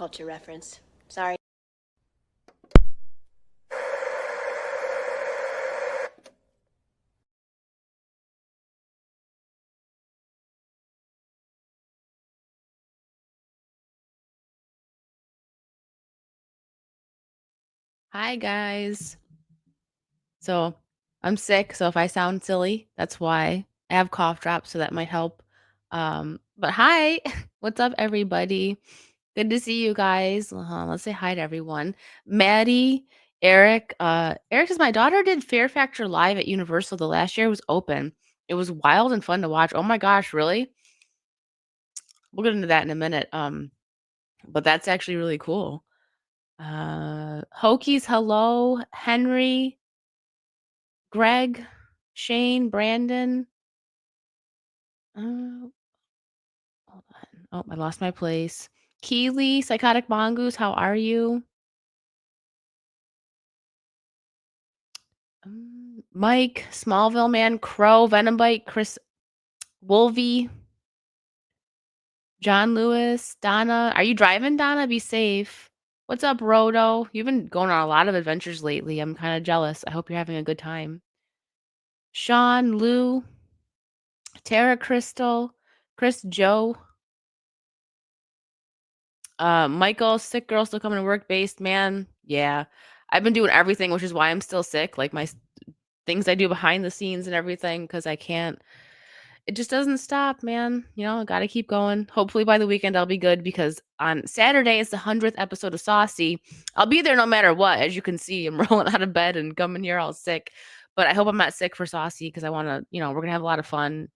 culture reference. Sorry. Hi, guys. So I'm sick, so if I sound silly, that's why. I have cough drops, so that might help. But hi, what's up, everybody? Good to see you guys. Let's say hi to everyone. Maddie, Eric. Eric is my daughter did Fear Factor live at Universal the last year it was open. It was wild and fun to watch. Oh my gosh, really? We'll get into that in a minute. But that's actually really cool. Hokies, hello. Henry, Greg, Shane, Brandon. Hold on. Oh, I lost my place. Keely, Psychotic Mongoose, how are you? Mike, Smallville Man, Crow, Venombite, Chris, Wolvie, John Lewis, Donna. Are you driving, Donna? Be safe. What's up, Rodo? You've been going on a lot of adventures lately. I'm kind of jealous. I hope you're having a good time. Sean, Lou, Tara Crystal, Chris Joe, Michael, sick girl still coming to work based, man. Yeah. I've been doing everything, which is why I'm still sick. Like things I do behind the scenes and everything, because I can't. It just doesn't stop, man. Got to keep going. Hopefully by the weekend I'll be good because on Saturday is the 100th episode of Saucy. I'll be there no matter what. As you can see, I'm rolling out of bed and coming here all sick. But I hope I'm not sick for Saucy because I want to, we're going to have a lot of fun.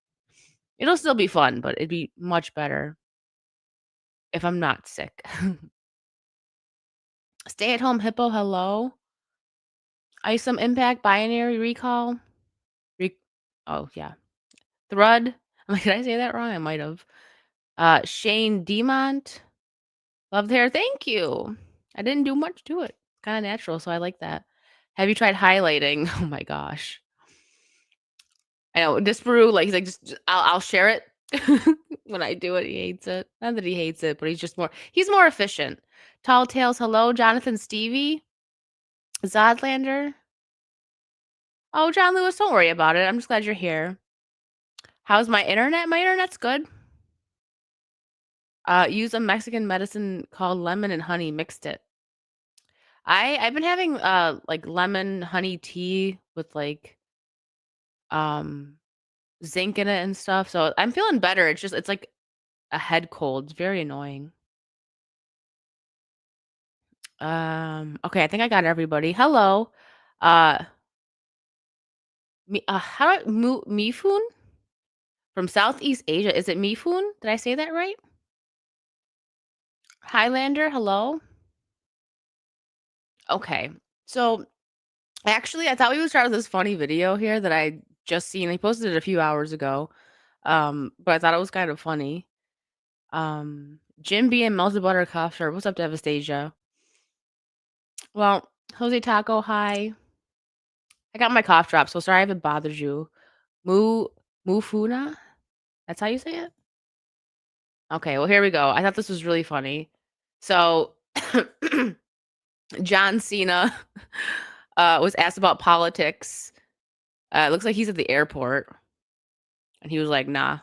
It'll still be fun, but it'd be much better if I'm not sick. Stay at home hippo, hello. Isom Impact, Binary Recall. Re- oh, yeah. Thrud. I'm like, did I say that wrong? I might have. Shane Demont. Loved hair. Thank you. I didn't do much to it. Kind of natural, so I like that. Have you tried highlighting? Oh my gosh. I know. Disparu, like, he's like, I'll share it when I do it. He hates it. Not that he hates it, but he's more efficient. Tall Tales, hello. Jonathan Stevie. Zodlander. Oh, John Lewis, don't worry about it. I'm just glad you're here. How's my internet? My internet's good. Use a Mexican medicine called lemon and honey, mixed it. I've been having like lemon honey tea with like um zinc in it and stuff. So I'm feeling better. It's like a head cold. It's very annoying. Okay, I think I got everybody. Hello. Uh how do Mifun from Southeast Asia. Is it Mifun? Did I say that right? Highlander, hello. Okay. So actually, I thought we would start with this funny video here that I just seen. I posted it a few hours ago. But I thought it was kind of funny. Jim B and Melted Butter Cough Syrup. What's up, Devastasia? Well, Jose Taco, hi. I got my cough drop, so sorry I haven't bothered you. Mu Mufuna? That's how you say it? Okay, well here we go. I thought this was really funny. So John Cena was asked about politics. It looks like he's at the airport. And he was like, nah.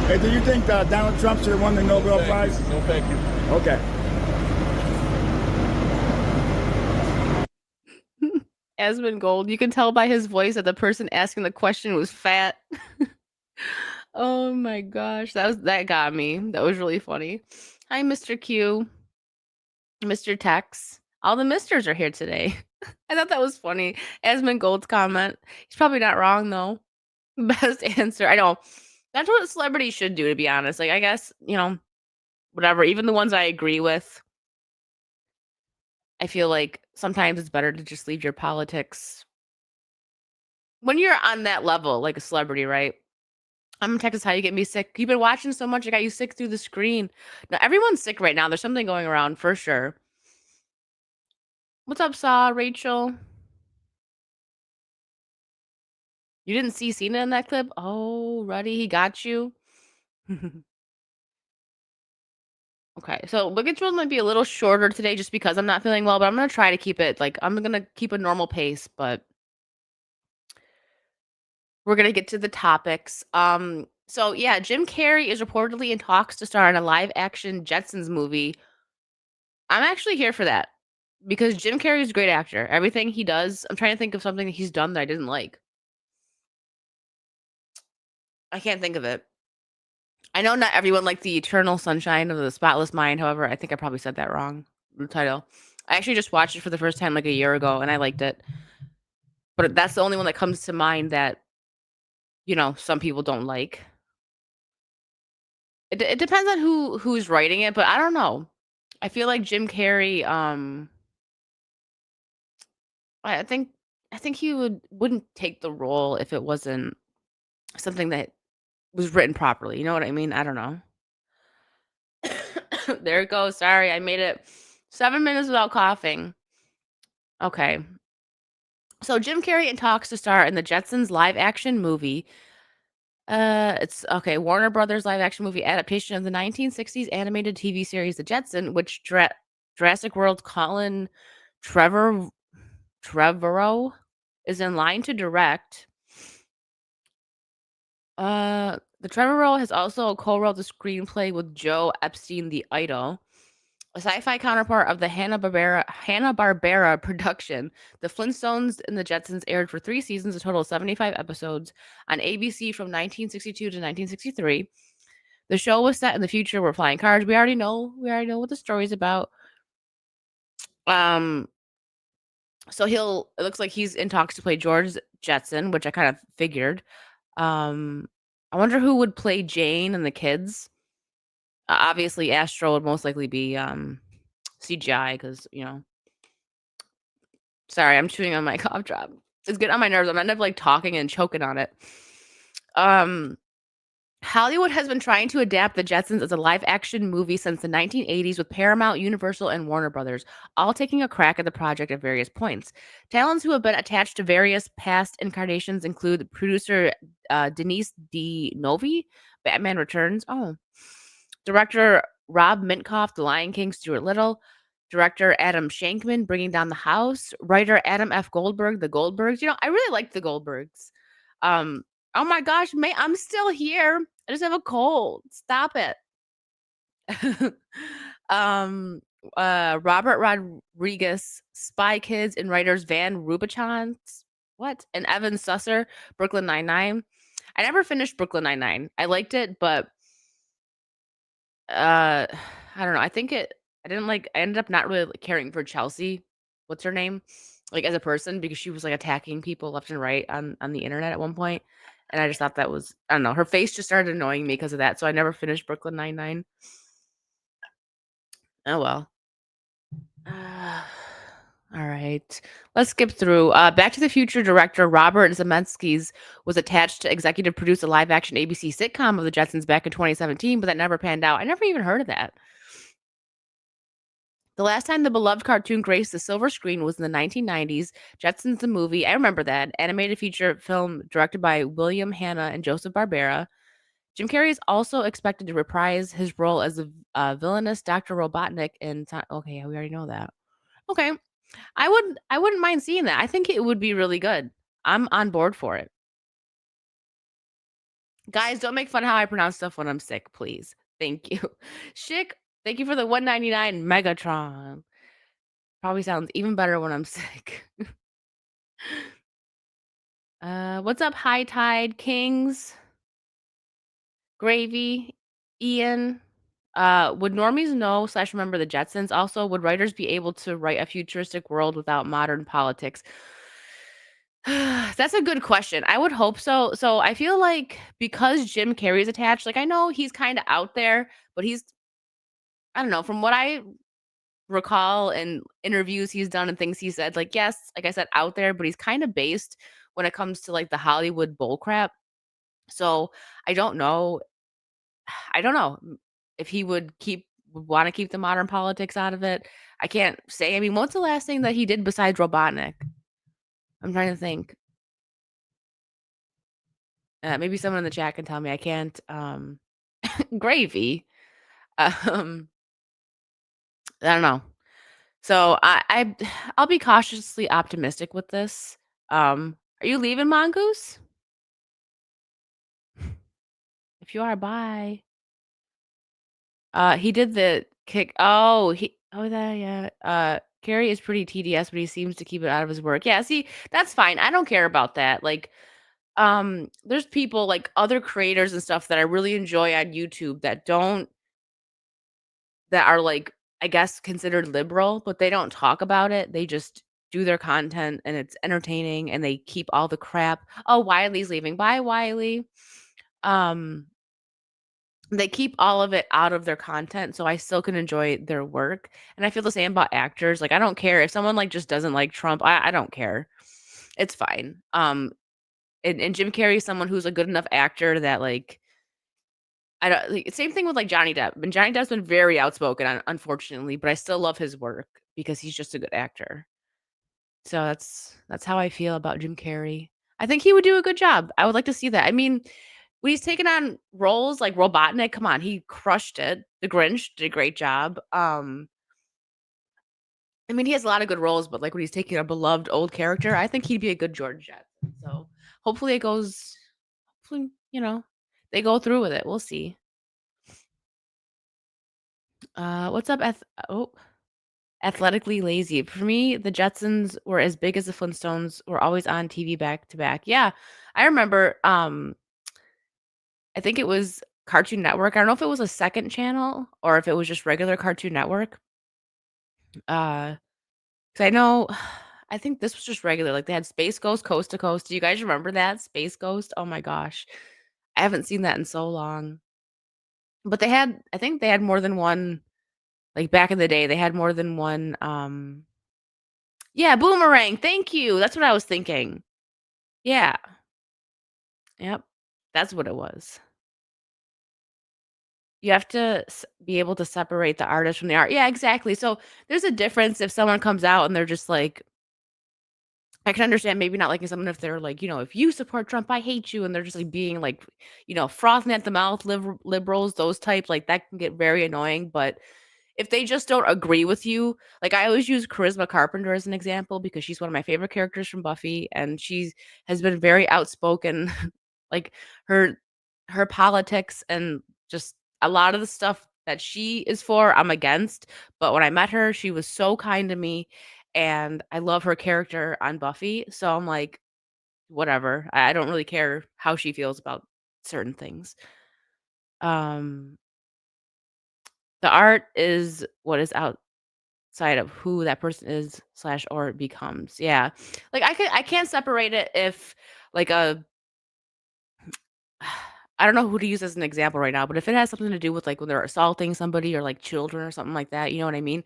Hey, do you think Donald Trump should have won the Nobel Prize? No, thank you. Okay. Asmongold, you can tell by his voice that the person asking the question was fat. Oh my gosh, that got me. That was really funny. Hi, Mr. Q, Mr. Tex. All the misters are here today. I thought that was funny. Asmongold's comment. He's probably not wrong though. Best answer. I know. That's what celebrities should do, to be honest. Like, I guess, whatever. Even the ones I agree with, I feel like sometimes it's better to just leave your politics when you're on that level, like a celebrity, right? I'm in Texas. How you get me sick? You've been watching so much. I got you sick through the screen. Now everyone's sick right now. There's something going around for sure. What's up, Saw? Rachel? You didn't see Cena in that clip? Oh, Ruddy, he got you. Okay, so Wicked World might be a little shorter today just because I'm not feeling well, but I'm gonna try to keep it like I'm gonna keep a normal pace, but we're gonna get to the topics. So yeah, Jim Carrey is reportedly in talks to star in a live action Jetsons movie. I'm actually here for that because Jim Carrey is a great actor. Everything he does, I'm trying to think of something that he's done that I didn't like. I can't think of it. I know not everyone liked the Eternal Sunshine of the Spotless Mind. However, I think I probably said that wrong. The title. I actually just watched it for the first time like a year ago, and I liked it. But that's the only one that comes to mind that some people don't like. It depends on who's writing it, but I don't know. I feel like Jim Carrey. I think he wouldn't take the role if it wasn't something that was written properly. You know what I mean? I don't know. There it goes. Sorry, I made it 7 minutes without coughing. Okay. So Jim Carrey in talks to star in the Jetsons live action movie. It's okay. Warner Brothers live action movie adaptation of the 1960s animated TV series The Jetsons, which Jurassic World Colin Trevorrow is in line to direct. The Trevorrow has also co-wrote the screenplay with Joe Epstein, the Idol, a sci-fi counterpart of the Hanna-Barbera production. The Flintstones and the Jetsons aired for 3 seasons, a total of 75 episodes on ABC from 1962 to 1963. The show was set in the future where flying cars. We already know what the story's about. So it looks like he's in talks to play George Jetson, which I kind of figured. I wonder who would play Jane and the kids. Obviously, Astro would most likely be CGI because Sorry, I'm chewing on my cough drop. It's getting on my nerves. I'm end up like talking and choking on it. Um, Hollywood has been trying to adapt the Jetsons as a live action movie since the 1980s with Paramount, Universal, and Warner Brothers, all taking a crack at the project at various points. Talents who have been attached to various past incarnations include producer Denise D. Novi, Batman Returns. Oh, director Rob Minkoff, The Lion King, Stuart Little, director Adam Shankman, Bringing Down the House, writer Adam F. Goldberg, The Goldbergs. I really like The Goldbergs. Oh my gosh, I'm still here. I just have a cold. Stop it. um, Robert Rodriguez, Spy Kids, and writers Van Rubicons. What? And Evan Susser, Brooklyn Nine-Nine. I never finished Brooklyn Nine-Nine. I liked it, but I don't know. I ended up not really caring for Chelsea. What's her name? Like as a person because she was like attacking people left and right on the internet at one point. And I just thought that was I don't know. Her face just started annoying me because of that. So I never finished Brooklyn Nine-Nine. Oh well. All right. Let's skip through. Back to the Future director Robert Zemeckis was attached to executive produce a live action ABC sitcom of the Jetsons back in 2017, but that never panned out. I never even heard of that. The last time the beloved cartoon graced the silver screen was in the 1990s. Jetsons the movie. I remember that. Animated feature film directed by William Hanna and Joseph Barbera. Jim Carrey is also expected to reprise his role as the villainous Dr. Robotnik in okay, yeah, we already know that. Okay. I wouldn't mind seeing that. I think it would be really good. I'm on board for it. Guys, don't make fun of how I pronounce stuff when I'm sick, please. Thank you. Schick, thank you for the 199 Megatron. Probably sounds even better when I'm sick. What's up, High Tide Kings? Gravy, Ian. Would normies know / remember the Jetsons? Also, would writers be able to write a futuristic world without modern politics? That's a good question. I would hope so. So I feel like because Jim Carrey's attached, like I know he's kind of out there, but I don't know, from what I recall in interviews he's done and things he said, like yes, like I said, out there, but he's kind of based when it comes to like the Hollywood bullcrap. So I don't know. I don't know if he would want to keep the modern politics out of it. I can't say. I mean, what's the last thing that he did besides Robotnik? I'm trying to think. Maybe someone in the chat can tell me I can't. Gravy. Um, I don't know. So I'll be cautiously optimistic with this. Are you leaving, Mongoose? If you are, bye. He did the kick. That yeah. Carrey is pretty TDS, but he seems to keep it out of his work. Yeah, see, that's fine. I don't care about that. Like, there's people like other creators and stuff that I really enjoy on YouTube that are like, I guess, considered liberal, but they don't talk about it. They just do their content and it's entertaining and they keep all the crap. Oh, Wiley's leaving. Bye, Wiley. Um, they keep all of it out of their content so I still can enjoy their work. And I feel the same about actors. Like I don't care if someone like just doesn't like Trump. I don't care. It's fine. And Jim Carrey is someone who's a good enough actor that like I don't like, same thing with like Johnny Depp. And Johnny Depp's been very outspoken unfortunately, but I still love his work because he's just a good actor. So that's how I feel about Jim Carrey. I think he would do a good job. I would like to see that. I mean, when he's taken on roles like Robotnik, come on, he crushed it. The Grinch did a great job. I mean, he has a lot of good roles, but like when he's taking a beloved old character, I think he'd be a good George Jetson. So hopefully it goes. Hopefully, they go through with it. We'll see. What's up? Athletically lazy. For me, the Jetsons were as big as the Flintstones. Were always on TV back to back. Yeah, I remember. I think it was Cartoon Network. I don't know if it was a second channel or if it was just regular Cartoon Network. 'Cause I know I think this was just regular, like, they had Space Ghost Coast to Coast. Do you guys remember that? Space Ghost? Oh my gosh. I haven't seen that in so long. But I think they had more than one like, back in the day, they had more than one, yeah, Boomerang, thank you, that's what I was thinking. Yeah, yep, that's what it was. You have to be able to separate the artist from the art. Yeah, exactly. So, there's a difference if someone comes out and they're just like I can understand maybe not liking someone if they're like, "If you support Trump, I hate you," and they're just, like, being, like, frothing at the mouth, liberals, those types, like, that can get very annoying, but if they just don't agree with you like, I always use Charisma Carpenter as an example because she's one of my favorite characters from Buffy, and she has been very outspoken. Like, her her politics and just a lot of the stuff that she is for, I'm against, but when I met her, she was so kind to me, and I love her character on Buffy, so I'm like, "Whatever, I don't really care how she feels about certain things." Um, the art is what is outside of who that person is slash or becomes, yeah. Like, I can't separate it if, like, a I don't know who to use as an example right now, but if it has something to do with, like, when they're assaulting somebody or, like, children or something like that, you know what I mean?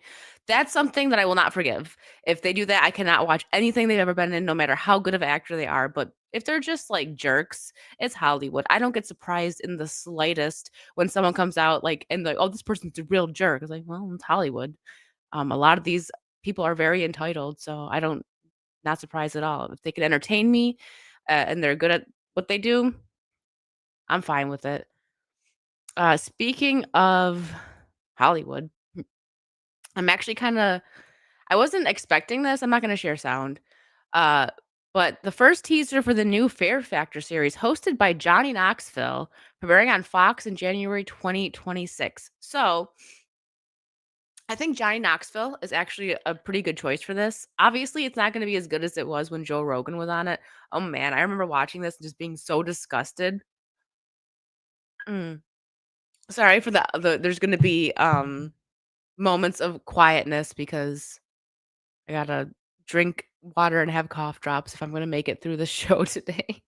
That's something that I will not forgive. If they do that, I cannot watch anything they've ever been in, no matter how good of an actor they are, but if they're just, like, jerks, it's Hollywood. I don't get surprised in the slightest when someone comes out, like, and like, "Oh, this person's a real jerk." It's like, "Well, it's Hollywood." A lot of these people are very entitled, so I don't not surprised at all. If they can entertain me, and they're good at what they do, I'm fine with it. Speaking of Hollywood, I'm actually kinda I wasn't expecting this, I'm not gonna share sound, uh, but the first teaser for the new Fear Factor series hosted by Johnny Knoxville, premiering on Fox in January 2026. So, I think Johnny Knoxville is actually a pretty good choice for this. Obviously, it's not gonna be as good as it was when Joe Rogan was on it. Oh, man, I remember watching this and just being so disgusted. Mm. Sorry for there's gonna be, moments of quietness because I gotta drink water and have cough drops if I'm gonna make it through the show today.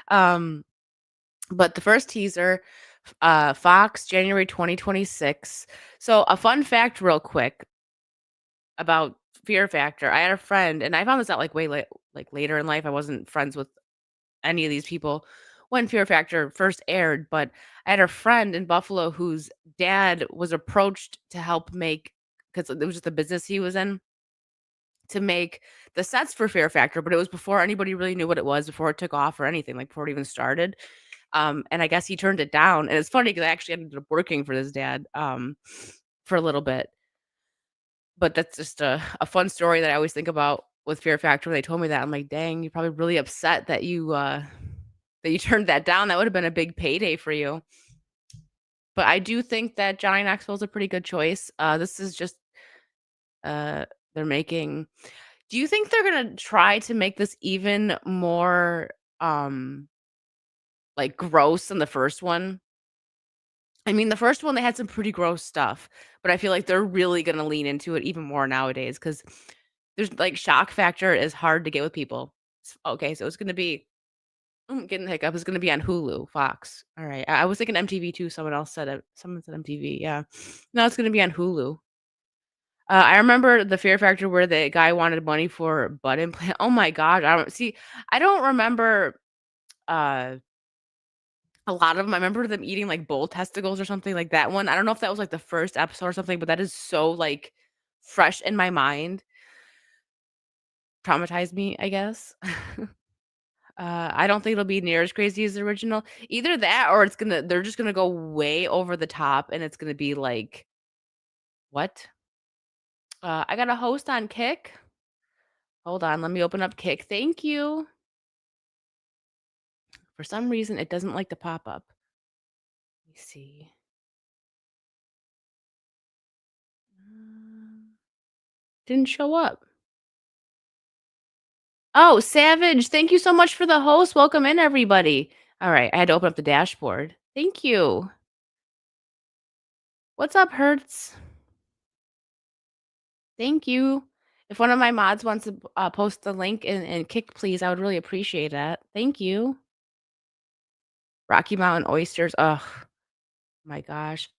Um, but the first teaser, Fox, January 2026. So a fun fact real quick about Fear Factor. I had a friend, and I found this out like way like later in life. I wasn't friends with any of these people when Fear Factor first aired, but I had a friend in Buffalo whose dad was approached to help make because it was just the business he was in to make the sets for Fear Factor, but it was before anybody really knew what it was, before it took off or anything, like before it even started. And I guess he turned it down, and it's funny because I actually ended up working for this dad, for a little bit, but that's just a fun story that I always think about with Fear Factor. They told me that, I'm like, "Dang, you're probably really upset that you turned that down. That would've been a big payday for you." But I do think that Johnny Knoxville's a pretty good choice. This is just, uh, they're making do you think they're gonna try to make this even more, like, gross than the first one? I mean, the first one, they had some pretty gross stuff, but I feel like they're really gonna lean into it even more nowadays because there's like, shock factor is hard to get with people. Okay, so it's gonna be getting the hiccup. It's gonna be on Hulu, Fox. Alright, I was thinking MTV too, someone said MTV, yeah. No, it's gonna be on Hulu. I remember the Fear Factor where the guy wanted money for butt implant. Oh my god, I don't remember, uh, a lot of them. I remember them eating, like, bull testicles or something like that one. I don't know if that was, like, the first episode or something, but that is so, like, fresh in my mind. Traumatized me, I guess. I don't think it'll be near as crazy as the original. Either that or they're just gonna go way over the top and it's gonna be like, "What?" I got a host on Kick. Hold on, let me open up Kick. Thank you. For some reason, it doesn't like to pop up. Let me see. Um, Didn't show up. Oh, Savage, thank you so much for the host. Welcome in, everybody. Alright, I had to open up the dashboard. Thank you. What's up, Hertz? Thank you. If one of my mods wants to, post the link in Kick, please, I would really appreciate that. Thank you. Rocky Mountain oysters, ugh, my gosh.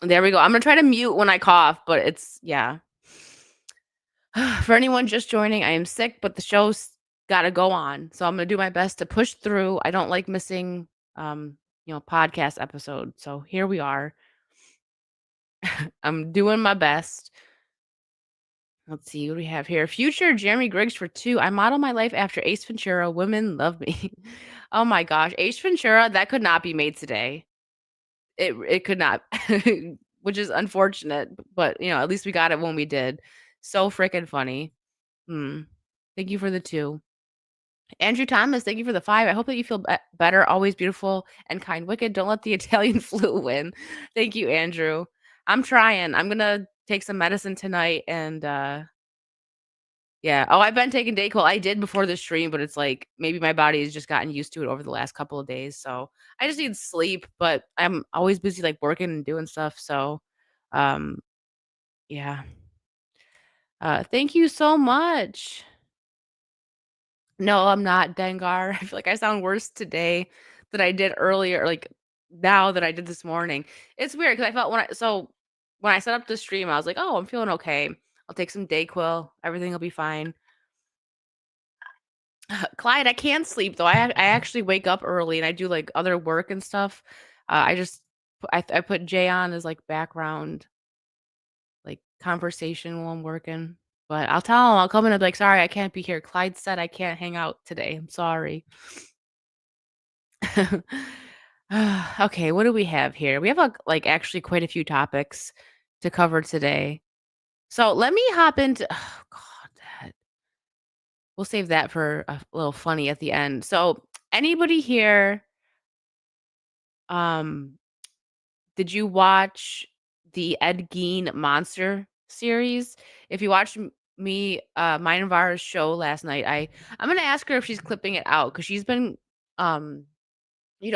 There we go. I'm gonna try to mute when I cough, but it's yeah. For anyone just joining, I am sick, but the show's gotta go on, so I'm gonna do my best to push through. I don't like missing, podcast episodes, so here we are. I'm doing my best. Let's see what we have here. Future Jeremy Griggs for 2. I model my life after Ace Ventura. Women love me. Oh my gosh, Ace Ventura, that could not be made today. It could not, which is unfortunate, but, at least we got it when we did. So freaking funny. Hmm. Thank you for the 2. Andrew Thomas, thank you for the 5. I hope that you feel better, always beautiful and kind. Wicked, don't let the Italian flu win. Thank you, Andrew. I'm trying. I'm gonna take some medicine tonight and, yeah. Oh, I've been taking Dayquil. I did before the stream, but it's like maybe my body has just gotten used to it over the last couple of days. So I just need sleep, but I'm always busy like working and doing stuff. So um yeah. Thank you so much. No, I'm not Dengar. I feel like I sound worse today than I did earlier, like now than I did this morning. It's weird because I felt when I set up the stream, I was like, oh, I'm feeling okay. I'll take some Dayquil. Everything will be fine. Clyde, I can sleep though. I actually wake up early and I do like other work and stuff. I just I put Jay on as like background like conversation while I'm working. But I'll tell him I'll come in and be like, sorry, I can't be here. Clyde said I can't hang out today. I'm sorry. Okay, what do we have here? We have like actually quite a few topics to cover today. So let me hop into oh god, that we'll save that for a little funny at the end. So anybody here Um, did you watch the Ed Gein Monster series? If you watched mine and Vara's show last night, I'm gonna ask her if she's clipping it out because she's been, um,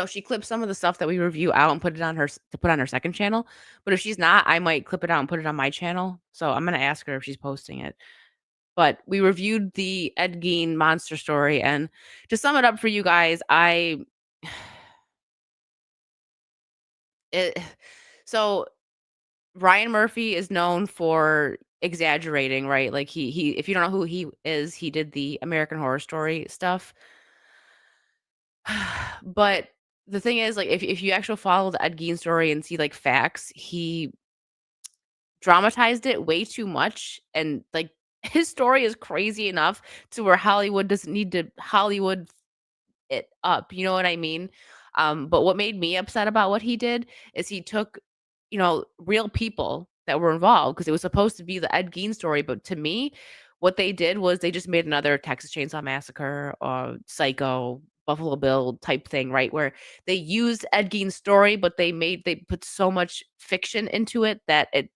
she clips some of the stuff that we review out and put it on to put on her second channel. But if she's not, I might clip it out and put it on my channel. So I'm gonna ask her if she's posting it. But we reviewed the Ed Gein monster story, and to sum it up for you guys, it so Ryan Murphy is known for exaggerating, right? Like he if you don't know who he is, he did the American Horror Story stuff. But the thing is, like, if you actually follow the Ed Gein story and see like facts, he dramatized it way too much, and like his story is crazy enough to where Hollywood doesn't need to Hollywood it up, you know what I mean? But what made me upset about what he did is he took, real people that were involved because it was supposed to be the Ed Gein story, but to me, what they did was they just made another Texas Chainsaw Massacre or Psycho, Buffalo Bill type thing, right? Where they used Ed Gein's story, but they put so much fiction into it that it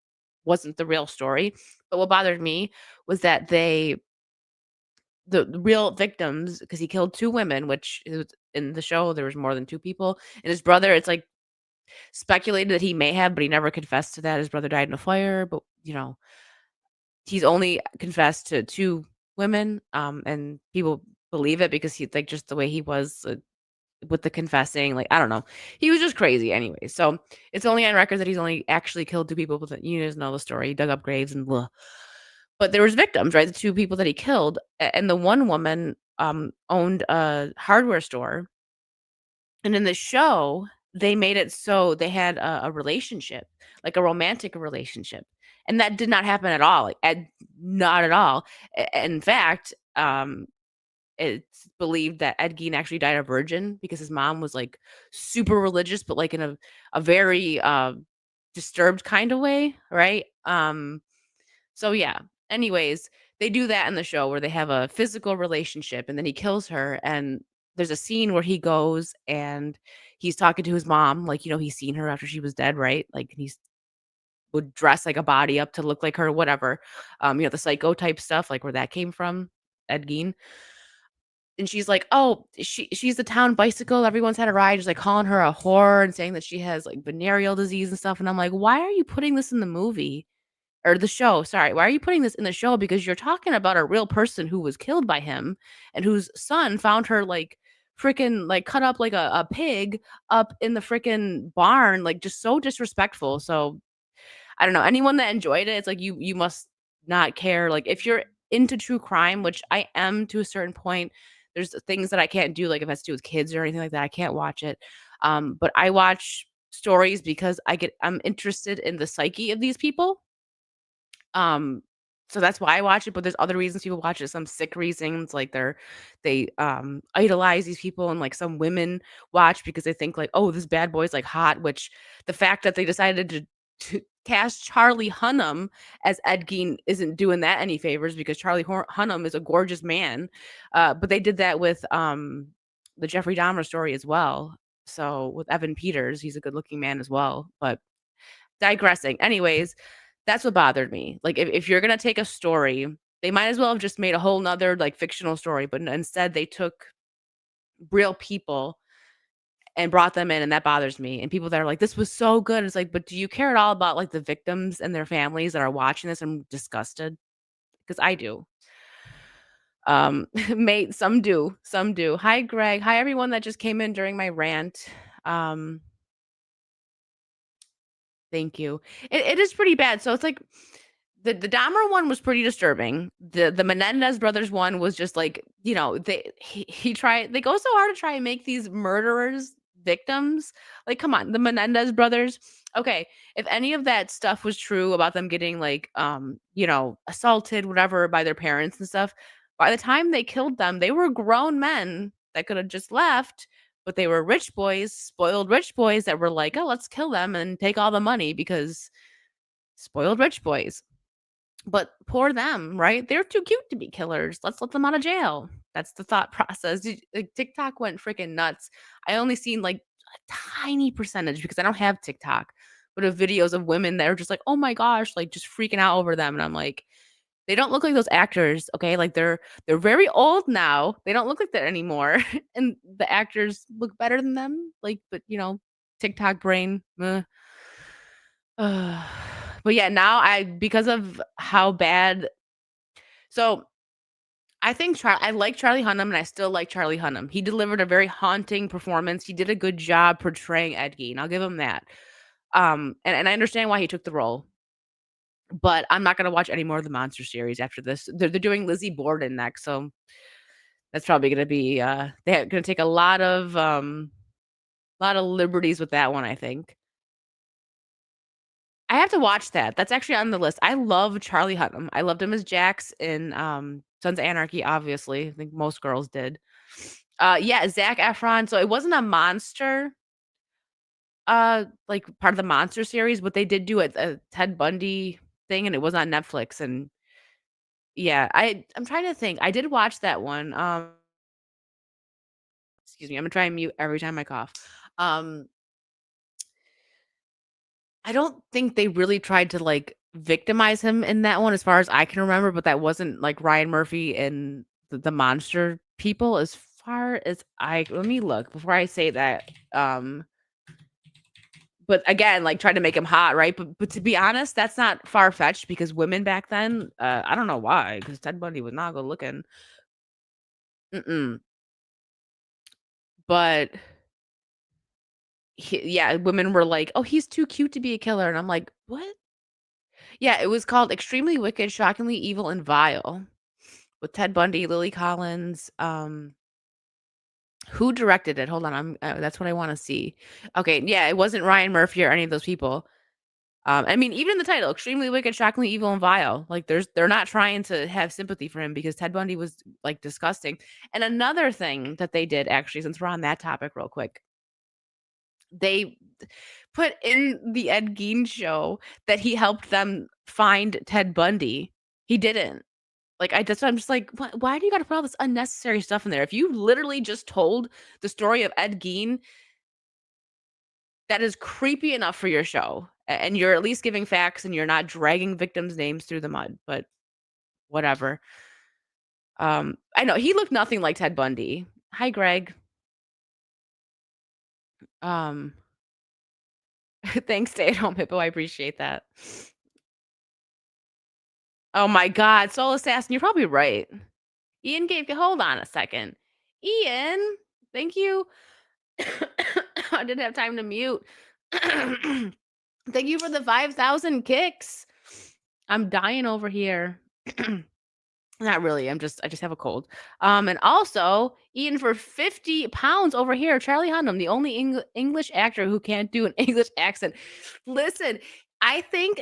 wasn't the real story. But what bothered me was that the real victims, because he killed 2 women, which is in the show, there was more than 2 people, and his brother, it's, like, speculated that he may have, but he never confessed to that. His brother died in a fire, but, he's only confessed to 2 women, and people believe it because he like, just the way he was, with the confessing, like, I don't know. He was just crazy anyway, so it's only on record that he's only actually killed 2 people, but you guys know the story. He dug up graves and blah. But there was victims, right? The 2 people that he killed, and the one woman, owned a hardware store, and in the show, they made it so they had a relationship, like a romantic relationship, and that did not happen at all, like, not at all. In fact, it's believed that Ed Gein actually died a virgin because his mom was, like, super religious, but, like, in a very, disturbed kinda way, right? So yeah. Anyways, they do that in the show where they have a physical relationship and then he kills her and there's a scene where he goes and he's talking to his mom, like, he's seen her after she was dead, right? Like he's would dress like a body up to look like her, whatever. The psycho type stuff, like where that came from, Ed Gein. And she's like, "Oh, she's the town bicycle. Everyone's had a ride," just like calling her a whore and saying that she has like venereal disease and stuff. And I'm like, why are you putting this in the movie? Or the show, sorry. Why are you putting this in the show? Because you're talking about a real person who was killed by him and whose son found her like freaking like cut up like a pig up in the freaking barn, like just so disrespectful. So I don't know. Anyone that enjoyed it, it's like you must not care. Like if you're into true crime, which I am to a certain point, there's things that I can't do, like if it has to do with kids or anything like that, I can't watch it. But I watch stories because I'm interested in the psyche of these people. um, so that's why I watch it, but there's other reasons people watch it, some sick reasons, like they idolize these people, and, like, some women watch because they think, like, "Oh, this bad boy's, like, hot," which the fact that they decided to cast Charlie Hunnam as Ed Gein isn't doing that any favors because Charlie Hunnam is a gorgeous man, but they did that with, the Jeffrey Dahmer story as well. So, with Evan Peters, he's a good-looking man as well, but digressing. Anyways, that's what bothered me. Like, if you're gonna take a story, they might as well have just made a whole 'nother, like, fictional story, but instead they took real people and brought them in, and that bothers me, and people that are like, "This was so good." It's like, "But do you care at all about, like, the victims and their families that are watching this?" I'm disgusted because I do. May some do, some do. Hi, Greg. Hi, everyone that just came in during my rant. Um Thank you. It is pretty bad. So it's like the Dahmer one was pretty disturbing. The Menendez brothers one was just like, they go so hard to try and make these murderers victims. Like, come on, the Menendez brothers. Okay, if any of that stuff was true about them getting like assaulted, whatever, by their parents and stuff, by the time they killed them, they were grown men that could have just left, but they were rich boys, spoiled rich boys that were like, "Oh, let's kill them and take all the money because spoiled rich boys." But poor them, right? They're too cute to be killers. Let's let them out of jail. That's the thought process. Like, TikTok went freaking nuts. I only seen like a tiny percentage because I don't have TikTok, but of videos of women that are just like, "Oh my gosh," like just freaking out over them. And I'm like, they don't look like those actors, okay? Like they're very old now. They don't look like that anymore. And the actors look better than them. Like, but TikTok brain. Ugh. But yeah, now because of how bad. So I think I like Charlie Hunnam, and I still like Charlie Hunnam. He delivered a very haunting performance. He did a good job portraying Ed Gein. I'll give him that. And I understand why he took the role. But I'm not gonna watch any more of the monster series after this. They're doing Lizzie Borden next, so that's probably gonna be, they're gonna take a lot of liberties with that one, I think. I have to watch that. That's actually on the list. I love Charlie Hunnam. I loved him as Jax in, Sons of Anarchy, obviously. I think most girls did. Yeah, Zac Efron. So it wasn't a monster, like part of the monster series, but they did do a Ted Bundy thing, and it was on Netflix. And yeah, I'm trying to think. I did watch that one. Excuse me. I'm gonna try and mute every time I cough. Um, I don't think they really tried to like victimize him in that one, as far as I can remember. But that wasn't like Ryan Murphy and the monster people, as far as I. Let me look before I say that. But again, like, tried to make him hot, right? But to be honest, that's not far-fetched because women back then, I don't know why, because Ted Bundy was not good looking. Mm-mm. But yeah, women were like, "Oh, he's too cute to be a killer." And I'm like, "What?" Yeah, it was called Extremely Wicked, Shockingly Evil, and Vile with Ted Bundy, Lily Collins. Who directed it? Hold on, that's what I wanna see. Okay, yeah, it wasn't Ryan Murphy or any of those people. I mean, even in the title, extremely wicked, shockingly evil, and vile. Like, they're not trying to have sympathy for him because Ted Bundy was like disgusting. And another thing that they did, actually, since we're on that topic, real quick, they put in the Ed Gein show that he helped them find Ted Bundy. He didn't. Like, I'm just like, why do you got to put all this unnecessary stuff in there? If you literally just told the story of Ed Gein, that is creepy enough for your show, and you're at least giving facts and you're not dragging victims' names through the mud, but whatever. I know he looked nothing like Ted Bundy. Hi, Greg. Um, thanks, Stay at Home Hippo. I appreciate that. Oh my God, Soul Assassin, you're probably right. Ian gave. Hold on a second. Ian, thank you. I didn't have time to mute. Thank you for the 5,000 kicks. I'm dying over here. Not really. I just have a cold. And also, Ian, for 50 pounds over here, Charlie Hunnam, the only English actor who can't do an English accent. Listen, I think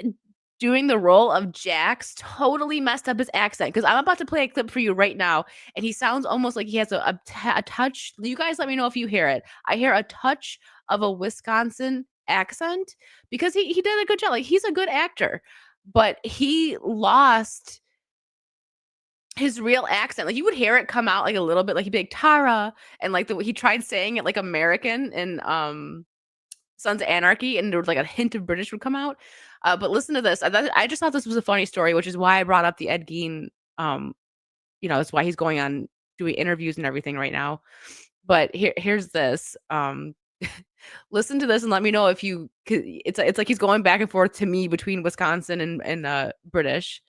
doing the role of Jax totally messed up his accent, because I'm about to play a clip for you right now, and he sounds almost like he has a touch. You guys let me know if you hear it. I hear a touch of a Wisconsin accent, because he did a good job. Like, he's a good actor, but he lost his real accent. Like, you would hear it come out like a little bit, like he'd be like Tara, and like he tried saying it like American in Sons of Anarchy, and there was like a hint of British would come out. But listen to this. I just thought this was a funny story, which is why I brought up the Ed Gein. That's why he's going on doing interviews and everything right now. But here's this. Listen to this and let me know if you. It's like he's going back and forth to me between Wisconsin and British.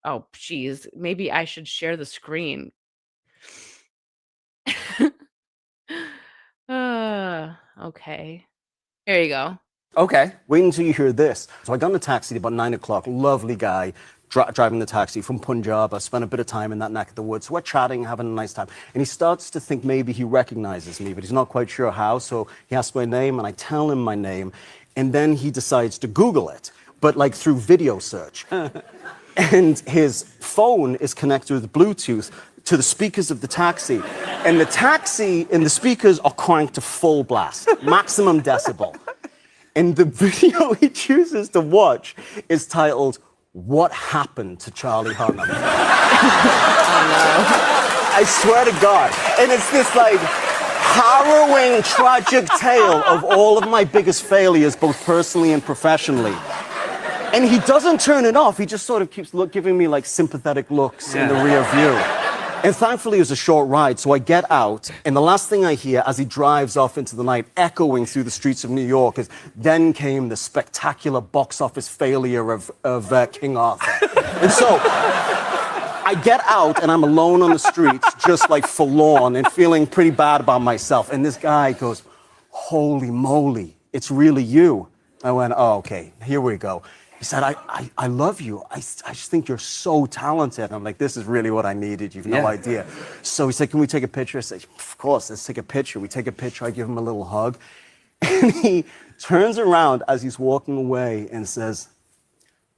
Oh, geez. Maybe I should share the screen. Okay. Here you go. Okay, wait until you hear this. So I got in a taxi about 9 o'clock, lovely guy, driving the taxi from Punjab. I spent a bit of time in that neck of the woods. So we're chatting, having a nice time. And he starts to think maybe he recognizes me, but he's not quite sure how. So he asks my name, and I tell him my name. And then he decides to Google it, but like through video search. And his phone is connected with Bluetooth to the speakers of the taxi. And the taxi and the speakers are cranked to full blast, maximum decibel. And the video he chooses to watch is titled, "What Happened to Charlie Hunnam?" Oh, no. I swear to God. And it's this like harrowing, tragic tale of all of my biggest failures, both personally and professionally. And he doesn't turn it off. He just sort of keeps giving me like sympathetic looks in the rear view. And thankfully, it was a short ride, so I get out, and the last thing I hear as he drives off into the night, echoing through the streets of New York, is then came the spectacular box office failure of King Arthur. And so I get out, and I'm alone on the streets, just like forlorn and feeling pretty bad about myself. And this guy goes, "Holy moly, it's really you." I went, "Oh, okay, here we go." He said, I love you. I just think you're so talented. I'm like, this is really what I needed. You've no idea. So he said, "Can we take a picture?" I said, "Of course, let's take a picture." We take a picture. I give him a little hug. And he turns around as he's walking away and says,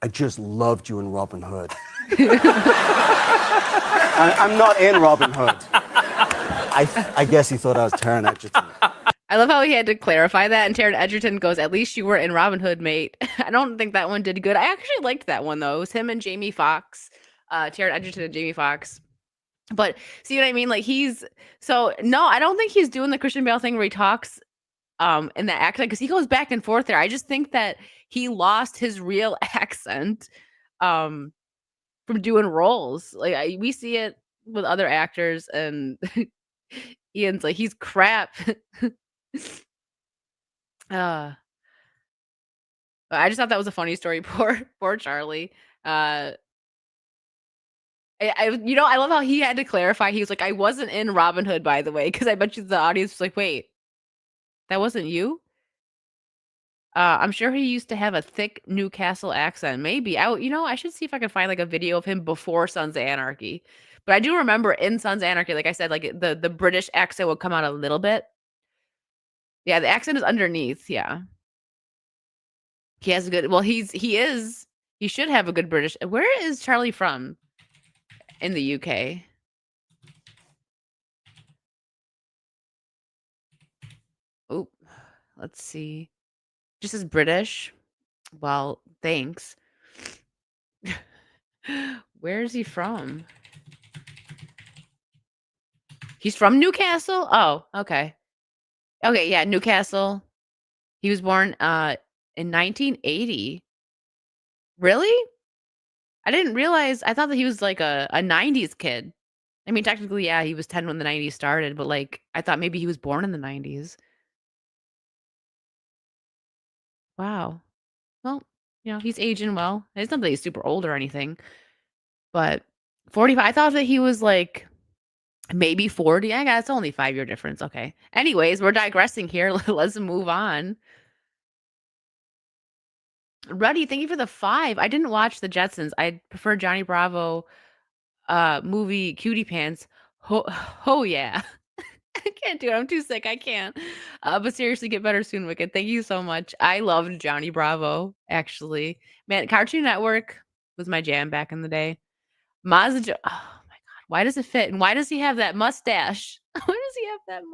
"I just loved you in Robin Hood." I'm not in Robin Hood. I guess he thought I was Taron Egerton. I love how he had to clarify that, and Taron Egerton goes, "At least you were in Robin Hood, mate." I don't think that one did good. I actually liked that one though. It was him and Jamie Foxx, Taron Egerton and Jamie Foxx. But see what I mean? Like no, I don't think he's doing the Christian Bale thing where he talks in that accent, because he goes back and forth there. I just think that he lost his real accent from doing roles. Like we see it with other actors, and Ian's like, he's crap. I just thought that was a funny story. Poor Charlie. I love how he had to clarify. He was like, I wasn't in Robin Hood, by the way, because I bet you the audience was like, wait, that wasn't you? I'm sure he used to have a thick Newcastle accent. Maybe. I should see if I can find like a video of him before Sons of Anarchy. But I do remember in Sons of Anarchy, like I said, like the British accent would come out a little bit. Yeah, the accent is underneath. Yeah. He has a good, well, he should have a good British. Where is Charlie from in the UK? Oh, let's see. Just as British. Well, thanks. Where is he from? He's from Newcastle? Oh, okay. Okay, yeah, Newcastle. He was born in 1980. Really? I didn't realize. I thought that he was like a 90s kid. I mean, technically, yeah, he was 10 when the 90s started, but like I thought maybe he was born in the 90s. Wow. Well, he's aging well. It's not that he's super old or anything, but 45. I thought that he was like maybe 40. I guess it's only 5-year difference. Okay. Anyways, we're digressing here. Let's move on. Ruddy, thank you for the 5. I didn't watch the Jetsons. I prefer Johnny Bravo movie Cutie Pants. Oh yeah. I can't do it. I'm too sick. I can't. But seriously, get better soon, Wicked. Thank you so much. I loved Johnny Bravo, actually. Man, Cartoon Network was my jam back in the day. Mazda. Oh my God. Why does it fit? And why does he have that mustache? Why does he have that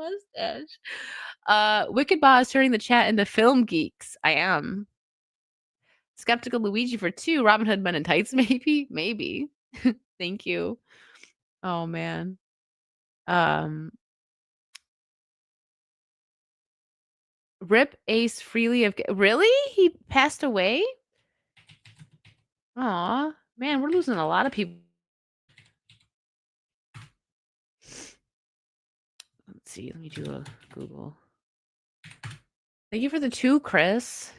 mustache? Wicked Boss turning the chat into film geeks. I am. Skeptical Luigi for 2. Robin Hood Men in Tights, maybe? Maybe. Thank you. Oh man. Rip Ace Freely of really? He passed away? Aw, man, we're losing a lot of people. Let's see. Let me do a Google. Thank you for the 2, Chris.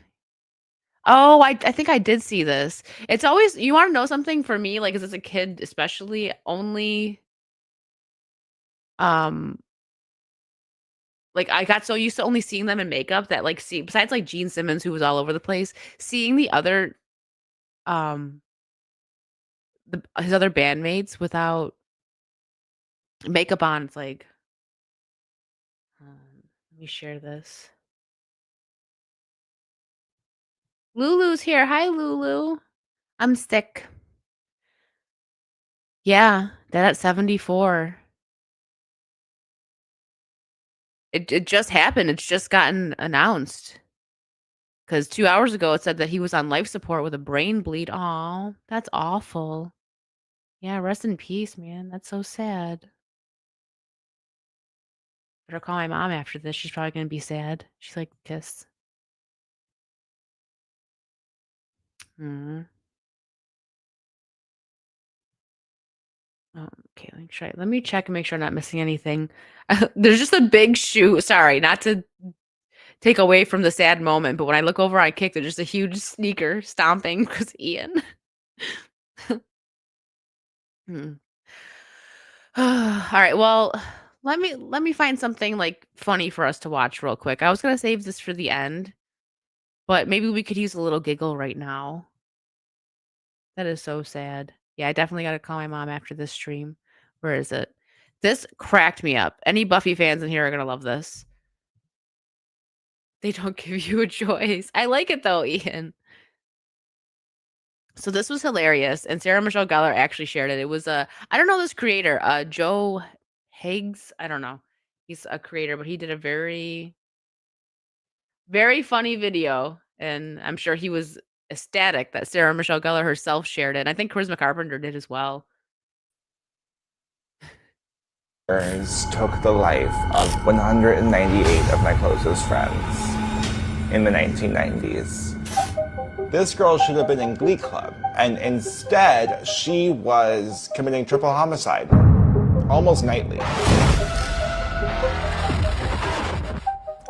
Oh, I think I did see this. It's always, you want to know something for me, like as a kid, especially only, like I got so used to only seeing them in makeup that like besides like Gene Simmons, who was all over the place, seeing the other, his other bandmates without makeup on, it's like, let me share this. Lulu's here. Hi, Lulu. I'm sick. Yeah, dead at 74. It just happened. It's just gotten announced. Because 2 hours ago, it said that he was on life support with a brain bleed. Aw, that's awful. Yeah, rest in peace, man. That's so sad. Better call my mom after this. She's probably going to be sad. She's like, kiss. Okay, let me check and make sure I'm not missing anything. There's just a big shoe. Sorry, not to take away from the sad moment, but when I look over on Kick, there's just a huge sneaker stomping because Ian. All right, well, let me find something like funny for us to watch real quick. I was gonna save this for the end, but maybe we could use a little giggle right now. That is so sad. Yeah, I definitely got to call my mom after this stream. Where is it? This cracked me up. Any Buffy fans in here are going to love this. They don't give you a choice. I like it though, Ian. So this was hilarious, and Sarah Michelle Gellar actually shared it. It was I don't know this creator, Joe Higgs. I don't know. He's a creator, but he did a very, very funny video, and I'm sure he was ecstatic that Sarah Michelle Gellar herself shared it, and I think Charisma Carpenter did as well. Took the life of 198 of my closest friends in the 1990s. This girl should have been in Glee Club, and instead she was committing triple homicide almost nightly.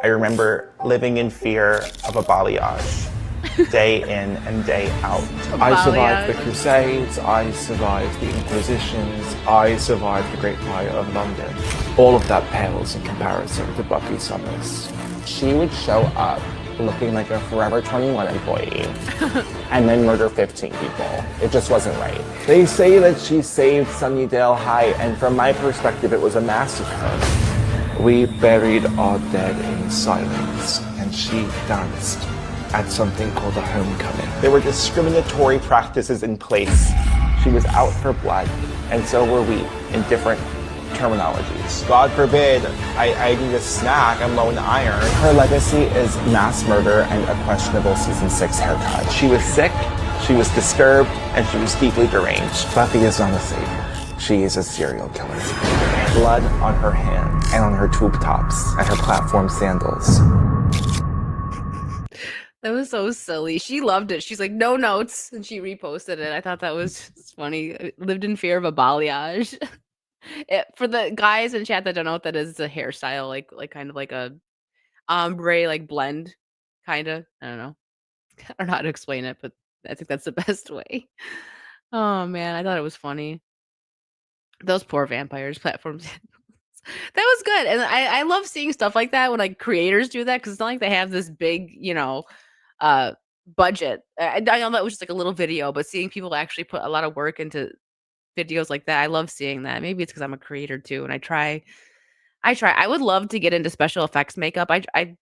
I remember living in fear of a balayage day in and day out. I survived the Crusades, I survived the Inquisitions, I survived the Great Fire of London. All of that pales in comparison to Buffy Summers. She would show up looking like a Forever 21 employee and then murder 15 people. It just wasn't right. They say that she saved Sunnydale High, and from my perspective, it was a massacre. We buried our dead in silence, and she danced at something called a homecoming. There were discriminatory practices in place. She was out for blood, and so were we, in different terminologies. God forbid I need a snack, I'm low in iron. Her legacy is mass murder and a questionable season 6 haircut. She was sick, she was disturbed, and she was deeply deranged. Buffy is not a savior. She is a serial killer. Blood on her hands and on her tube tops and her platform sandals. That was so silly. She loved it. She's like, no notes, and she reposted it. I thought that was funny. I lived in fear of a balayage. For the guys in chat that don't know what that is, it's a hairstyle, like kind of like a ombre, like blend, kind of. I don't know. I don't know how to explain it, but I think that's the best way. Oh man, I thought it was funny. Those poor vampires platforms. That was good, and I love seeing stuff like that when like creators do that, because it's not like they have this big, budget. I know that was just like a little video, but seeing people actually put a lot of work into videos like that, I love seeing that. Maybe it's because I'm a creator too, and I try. I would love to get into special effects makeup. I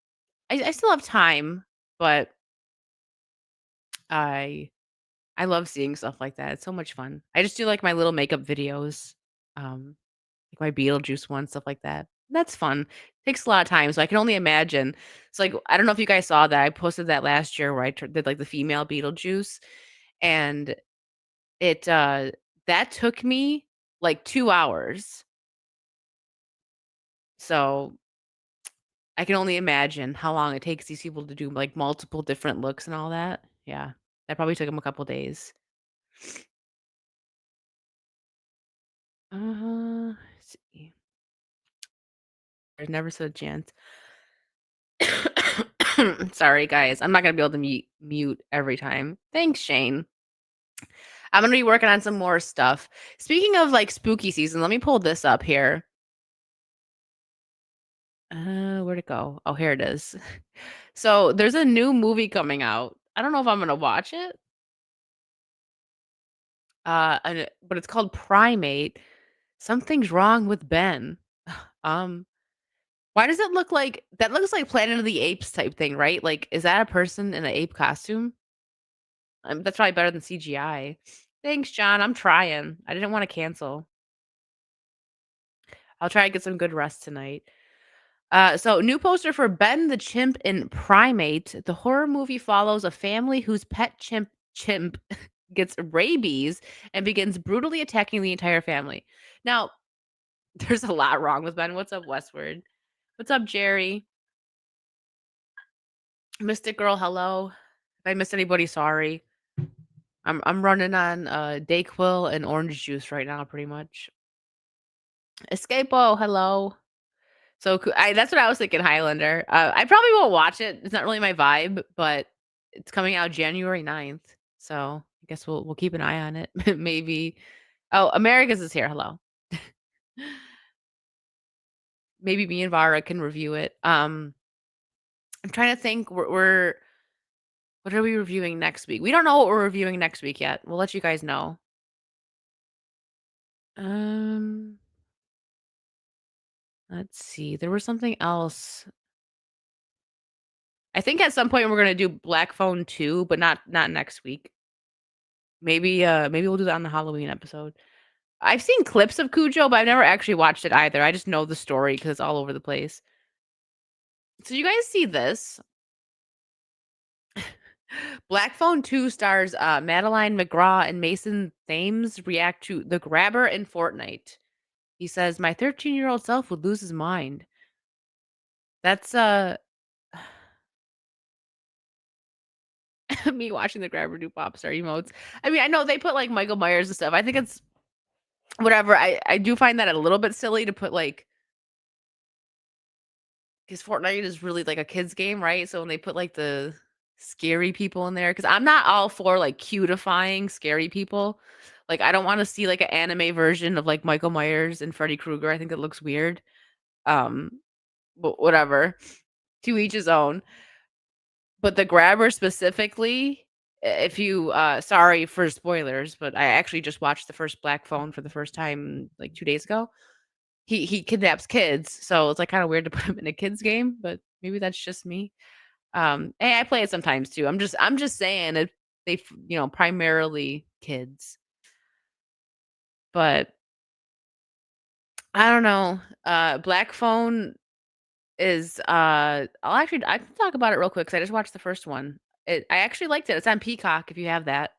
still have time, but I I love seeing stuff like that. It's so much fun. I just do like my little makeup videos, like my Beetlejuice one, stuff like that. That's fun. Takes a lot of time, so I can only imagine. It's like I don't know if you guys saw that. I posted that last year where I did like the female Beetlejuice, and it that took me like 2 hours. So I can only imagine how long it takes these people to do like multiple different looks and all that. Yeah, that probably took them a couple days. Let's see. There's never such a chance. Sorry, guys. I'm not gonna be able to mute every time. Thanks, Shane. I'm gonna be working on some more stuff. Speaking of like spooky season, let me pull this up here. Where'd it go? Oh, here it is. So there's a new movie coming out. I don't know if I'm gonna watch it. But it's called Primate. Something's wrong with Ben. Um, why does it look like that? Looks like Planet of the Apes type thing, right? Like, is that a person in an ape costume? That's probably better than CGI. Thanks, John. I'm trying. I didn't want to cancel. I'll try to get some good rest tonight. So new poster for Ben the Chimp in Primate. The horror movie follows a family whose pet chimp gets rabies and begins brutally attacking the entire family. Now, there's a lot wrong with Ben. What's up, Westward? What's up, Jerry? Mystic Girl, hello. If I missed anybody, sorry. I'm running on Dayquil and orange juice right now, pretty much. Escapo, hello. So that's what I was thinking, Highlander. I probably won't watch it. It's not really my vibe, but it's coming out January 9th. So I guess we'll keep an eye on it. Maybe. Oh, Americas is here. Hello. Maybe me and Vara can review it. I'm trying to think. What are we reviewing next week? We don't know what we're reviewing next week yet. We'll let you guys know. Let's see. There was something else. I think at some point we're gonna do Black Phone 2, but not next week. Maybe we'll do that on the Halloween episode. I've seen clips of Cujo, but I've never actually watched it either. I just know the story because it's all over the place. So you guys see this? Black Phone 2 stars Madeline McGraw and Mason Thames react to The Grabber in Fortnite. He says, "My 13-year-old self would lose his mind." That's me watching The Grabber do pop star emotes. I mean, I know they put like Michael Myers and stuff. I think it's whatever. I do find that a little bit silly to put like, because Fortnite is really like a kids game, right? So when they put like the scary people in there, because I'm not all for like cutifying scary people. Like I don't want to see like an anime version of like Michael Myers and Freddy Krueger. I think it looks weird. Um, but whatever. To each his own. But The Grabber specifically, if you sorry for spoilers, but I actually just watched the first Black Phone for the first time like 2 days ago. He kidnaps kids, so it's like kind of weird to put him in a kids game, but maybe that's just me. Hey, I play it sometimes too. I'm just saying it. Primarily kids, but I don't know. Black Phone is I can talk about it real quick because I just watched the first one. I actually liked it. It's on Peacock if you have that.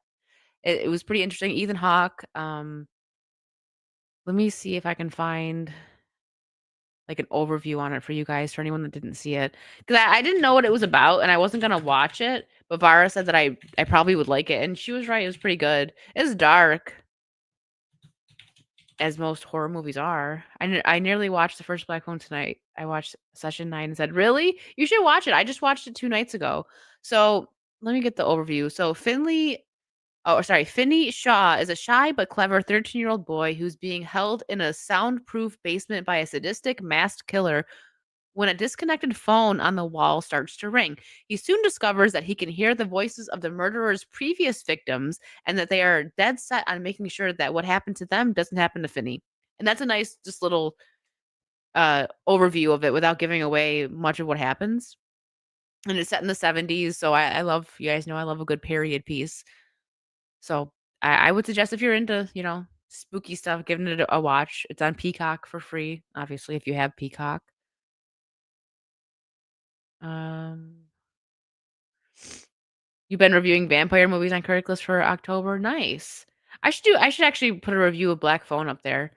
It was pretty interesting. Ethan Hawke. Let me see if I can find like an overview on it for you guys, for anyone that didn't see it. Because I didn't know what it was about and I wasn't gonna watch it, but Vara said that I probably would like it, and she was right. It was pretty good. It's dark, as most horror movies are. I nearly watched the first Black Phone tonight. I watched session 9 and said, "Really? You should watch it." I just watched it 2 nights ago. So let me get the overview. So Finney Shaw is a shy but clever 13-year-old boy who's being held in a soundproof basement by a sadistic masked killer when a disconnected phone on the wall starts to ring. He soon discovers that he can hear the voices of the murderer's previous victims and that they are dead set on making sure that what happened to them doesn't happen to Finney. And that's a nice, just little overview of it without giving away much of what happens. And it's set in the 70s. So I love, you guys know I love a good period piece. So I would suggest if you're into, spooky stuff, giving it a watch. It's on Peacock for free, obviously, if you have Peacock. Um, you've been reviewing vampire movies on Craigslist for October. Nice. I should actually put a review of Black Phone up there.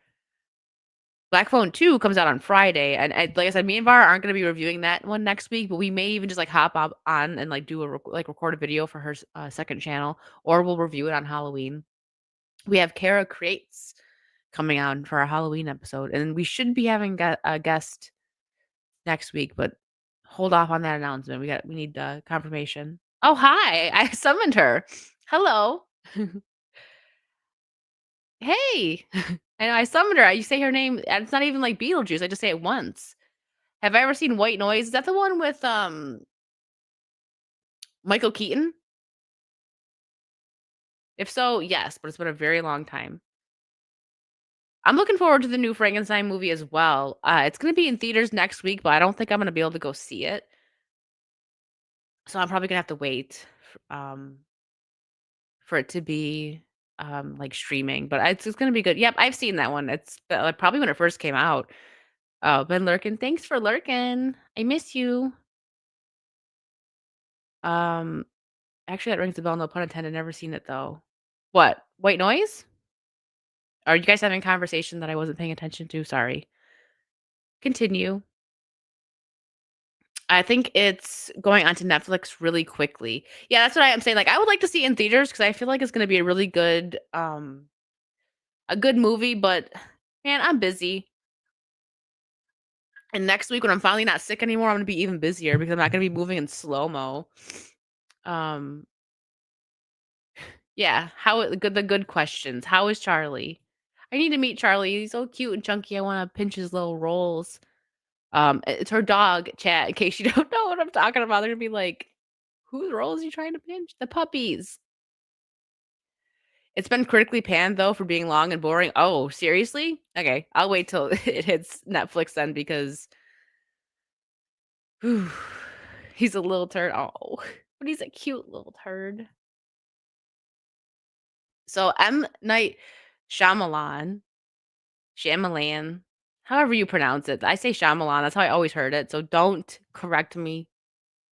Black Phone 2 comes out on Friday, and like I said, me and Var aren't going to be reviewing that one next week, but we may even just like hop up on and like do record a video for her second channel, or we'll review it on Halloween. We have Kara Creates coming on for our Halloween episode, and we should be having a guest next week, but hold off on that announcement. We need confirmation. Oh, hi. I summoned her. Hello. Hey. And I summoned her. You say her name, and it's not even like Beetlejuice. I just say it once. Have I ever seen White Noise? Is that the one with Michael Keaton? If so, yes, but it's been a very long time. I'm looking forward to the new Frankenstein movie as well. It's going to be in theaters next week, but I don't think I'm going to be able to go see it. So I'm probably going to have to wait for it to be like streaming, but it's going to be good. Yep, I've seen that one. It's probably when it first came out. Oh, been lurking. Thanks for lurking. I miss you. Um, Actually, that rings a bell. No pun intended. Never seen it though. What? White Noise? Are you guys having a conversation that I wasn't paying attention to? Sorry. Continue. I think it's going onto Netflix really quickly. Yeah, that's what I am saying. Like, I would like to see it in theaters because I feel like it's going to be a really good, a good movie. But man, I'm busy. And next week when I'm finally not sick anymore, I'm going to be even busier because I'm not going to be moving in slow mo. Yeah. The good questions. How is Charlie? I need to meet Charlie. He's so cute and chunky. I want to pinch his little rolls. It's her dog, chat. In case you don't know what I'm talking about, they're gonna be like, "Whose rolls are you trying to pinch?" The puppies. It's been critically panned though for being long and boring. Oh, seriously? Okay, I'll wait till it hits Netflix then because whew, he's a little turd. Oh, but he's a cute little turd. So M. Night Shyamalan Shyamalan. However you pronounce it. I say Shyamalan. That's how I always heard it. So don't correct me.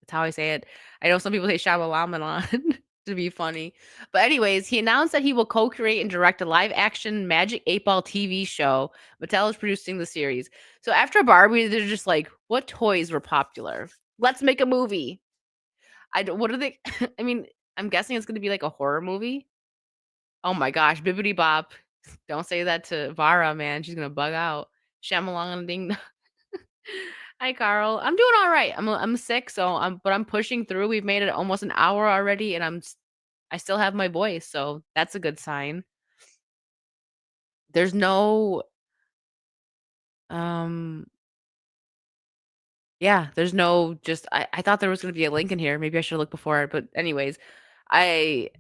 That's how I say it. I know some people say Shyamalan to be funny. But anyways, he announced that he will co-create and direct a live-action Magic 8 Ball TV show. Mattel is producing the series. So after Barbie, they're just like, what toys were popular? Let's make a movie. What are they? I mean, I'm guessing it's going to be like a horror movie. Oh my gosh, Bibbidi Bop. Don't say that to Vara, man. She's going to bug out. Shyamalan ding dong. Hi, Carl. I'm doing all right. I'm sick, but I'm pushing through. We've made it almost an hour already, and I still have my voice, so that's a good sign. There's no yeah, there's no just I thought there was gonna be a link in here. Maybe I should look before, but anyways, I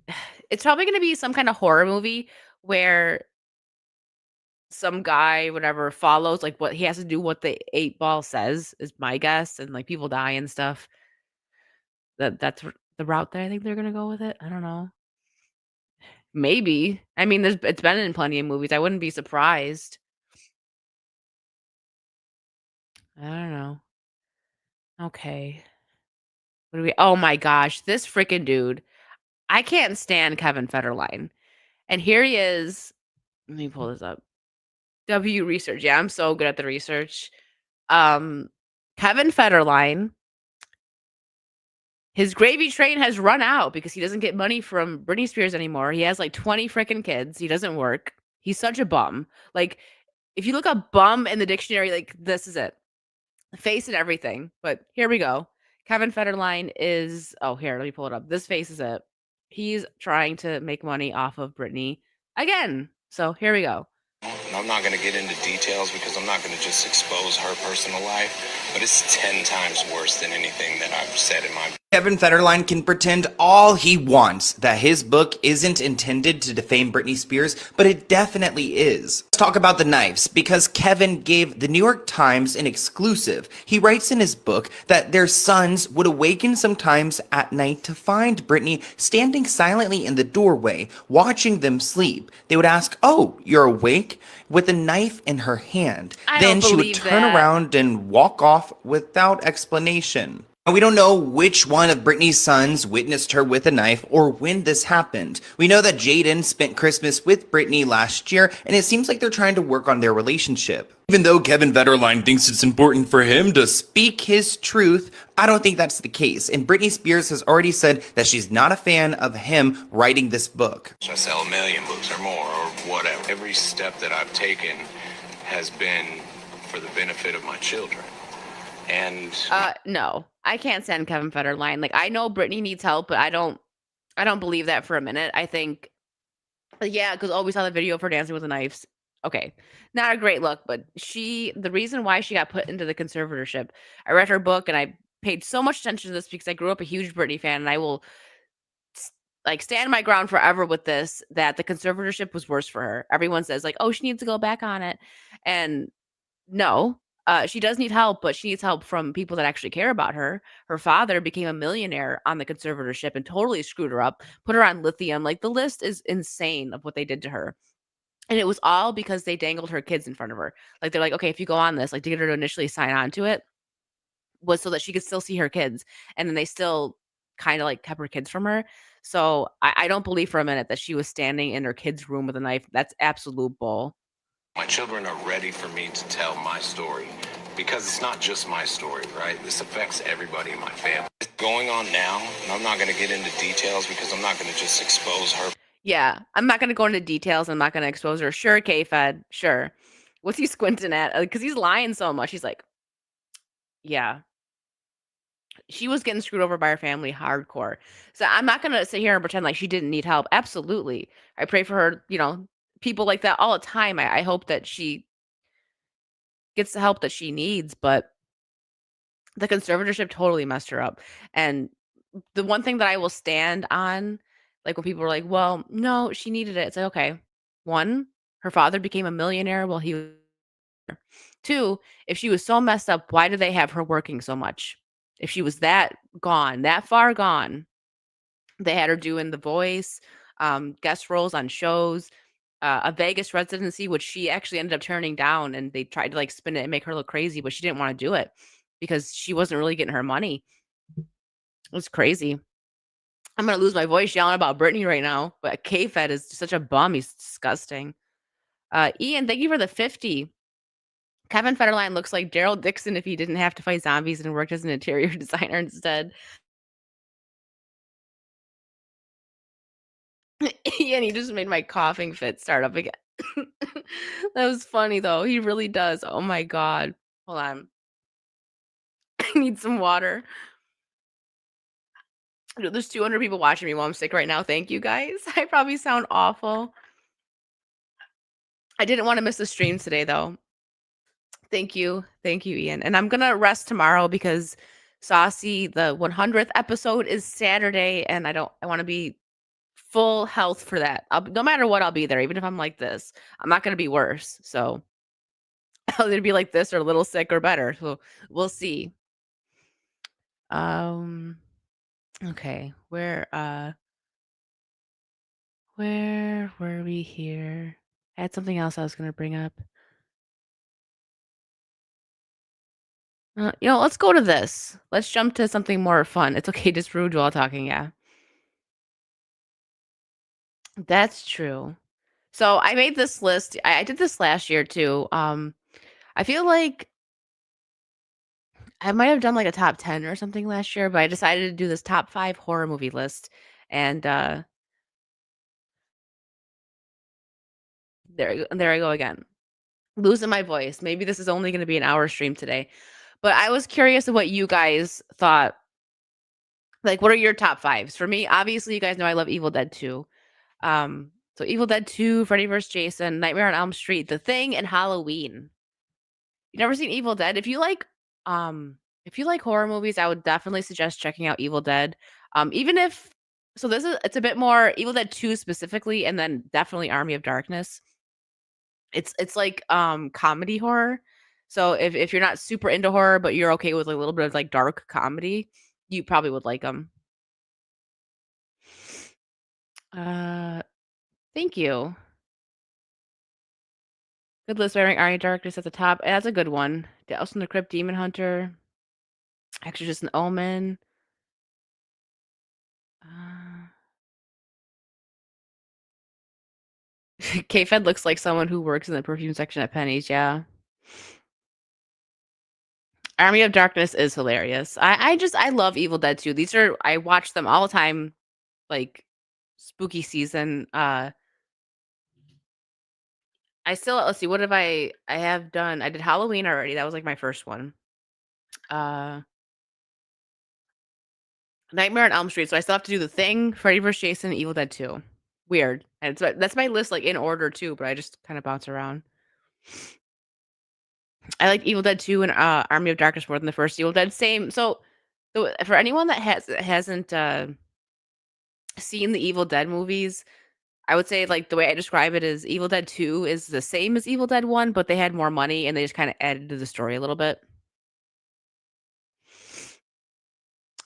it's probably gonna be some kind of horror movie where some guy, whatever, follows like what he has to do what the 8 ball says is my guess, and like people die and stuff. That's the route that I think they're gonna go with it. I don't know. Maybe. I mean, it's been in plenty of movies. I wouldn't be surprised. I don't know. Okay. What do we Oh my gosh, this freaking dude. I can't stand Kevin Federline. And here he is. Let me pull this up. W research. Yeah, I'm so good at the research. Kevin Federline, his gravy train has run out because he doesn't get money from Britney Spears anymore. He has like 20 freaking kids. He doesn't work. He's such a bum. Like, if you look up bum in the dictionary, like, this is it. Face and everything. But here we go. Kevin Federline is, oh, here, let me pull it up. This face is it. He's trying to make money off of Britney again. So here we go. And I'm not going to get into details because I'm not going to just expose her personal life, but it's 10 times worse than anything that I've said in my... Kevin Federline can pretend all he wants that his book isn't intended to defame Britney Spears, but it definitely is. Let's talk about the knives, because Kevin gave the New York Times an exclusive. He writes in his book that their sons would awaken sometimes at night to find Britney standing silently in the doorway, watching them sleep. They would ask, "Oh, you're awake?" with a knife in her hand. Then she would turn around and walk off without explanation. We don't know which one of Britney's sons witnessed her with a knife or when this happened. We know that Jaden spent Christmas with Britney last year, and it seems like they're trying to work on their relationship. Even though Kevin Federline thinks it's important for him to speak his truth, I don't think that's the case. And Britney Spears has already said that she's not a fan of him writing this book. I sell 1 million books or more or whatever. Every step that I've taken has been for the benefit of my children. And no, I can't stand Kevin Federline. Like, I know Britney needs help, but I don't believe that for a minute. I think, yeah, because we saw the video of her dancing with the knives. Okay, not a great look, but the reason why she got put into the conservatorship, I read her book and I paid so much attention to this because I grew up a huge Britney fan, and I will like stand my ground forever with this, that the conservatorship was worse for her. Everyone says like, oh, she needs to go back on it. And no, she does need help, but she needs help from people that actually care about her. Her father became a millionaire on the conservatorship and totally screwed her up, put her on lithium. Like, the list is insane of what they did to her. And it was all because they dangled her kids in front of her. Like, they're like, okay, if you go on this, like, to get her to initially sign on to it was so that she could still see her kids. And then they still kind of like kept her kids from her. So I don't believe for a minute that she was standing in her kids' room with a knife. That's absolute bull. my children are ready for me to tell my story because it's not just my story, right? This affects everybody in my family. It's going on now, and I'm not going to get into details because I'm not going to just expose her. Yeah, I'm not going to go into details. I'm not going to expose her. Sure, K-Fed. Sure. What's he squinting at? Because he's lying so much. He's like, yeah. She was getting screwed over by her family hardcore. So I'm not going to sit here and pretend like she didn't need help. Absolutely. I pray for her, people like that all the time. I hope that she gets the help that she needs, but the conservatorship totally messed her up. And the one thing that I will stand on, like when people are like, well, no, she needed it. It's like, okay, one, her father became a millionaire while he was there. Two, if she was so messed up, why do they have her working so much? If she was that gone, that far gone, they had her doing The Voice, guest roles on shows, a Vegas residency, which she actually ended up turning down, and they tried to like spin it and make her look crazy, but she didn't want to do it because she wasn't really getting her money. It was crazy. I'm gonna lose my voice yelling about Britney right now, but K-Fed is such a bum. He's disgusting. Ian, thank you for the 50. Kevin Federline looks like Daryl Dixon if he didn't have to fight zombies and worked as an interior designer instead. Ian, he just made my coughing fit start up again. That was funny though. He really does. Oh my god. Hold on. I need some water. There's 200 people watching me while I'm sick right now. Thank you guys. I probably sound awful. I didn't want to miss the stream today though. Thank you. Thank you, Ian. And I'm going to rest tomorrow because Saucy, the 100th episode is Saturday and I want to be full health for that. No matter what, I'll be there. Even if I'm like this, I'm not going to be worse. So I'll either be like this or a little sick or better. So we'll see. Okay. Where were we here? I had something else I was going to bring up. Let's go to this. Let's jump to something more fun. It's okay, just rude while talking, yeah. That's true. So I made this list. I did this last year too. I feel like I might have done like a top 10 or something last year, but I decided to do this top 5 horror movie list. And there I go again. Losing my voice. Maybe this is only going to be an hour stream today. But I was curious of what you guys thought. Like, what are your top 5s? For me, obviously, you guys know I love Evil Dead 2. So Evil Dead 2, Freddy vs. Jason, Nightmare on Elm Street, The Thing, and Halloween. You never seen Evil Dead? If you like horror movies, I would definitely suggest checking out Evil Dead. Even if it's a bit more Evil Dead 2 specifically, and then definitely Army of Darkness. It's like comedy horror. So if you're not super into horror, but you're okay with a little bit of like dark comedy, you probably would like them. Thank you. Good list wearing Army of Darkness at the top. That's a good one. Tales from the Crypt, Demon Hunter, Exorcist and Omen. K-Fed looks like someone who works in the perfume section at Penny's, yeah. Army of Darkness is hilarious. I love Evil Dead 2. I watch them all the time, like spooky season. Let's see, what have I have done? I did Halloween already. That was like my first one. Nightmare on Elm Street. So I still have to do The Thing, Freddy vs. Jason, Evil Dead 2. Weird. And that's my list like in order too, but I just kind of bounce around. I like Evil Dead 2 and Army of Darkness more than the first Evil Dead. Same. So for anyone that hasn't seen the Evil Dead movies, I would say like the way I describe it is Evil Dead 2 is the same as Evil Dead 1, but they had more money and they just kind of added to the story a little bit.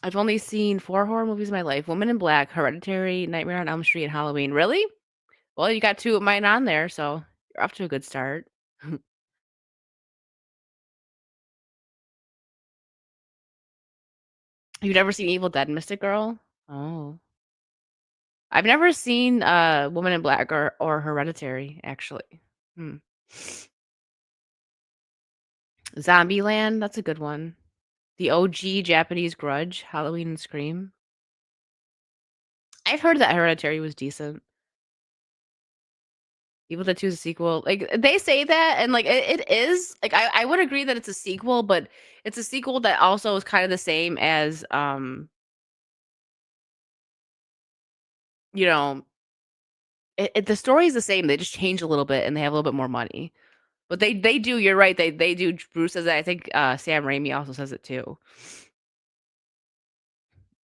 I've only seen 4 horror movies in my life: Woman in Black, Hereditary, Nightmare on Elm Street, and Halloween. Really? Well, you got 2 of mine on there, so you're off to a good start. You've never seen Evil Dead, Mystic Girl? Oh. I've never seen Woman in Black or Hereditary, actually. Zombieland, that's a good one. The OG Japanese Grudge, Halloween and Scream. I've heard that Hereditary was decent. Evil Dead 2 is a sequel. Like, they say that, and like it is. Like, I would agree that it's a sequel, but it's a sequel that also is kind of the same as the story is the same. They just change a little bit and they have a little bit more money. But they do, you're right. They do. Bruce says that. I think Sam Raimi also says it too.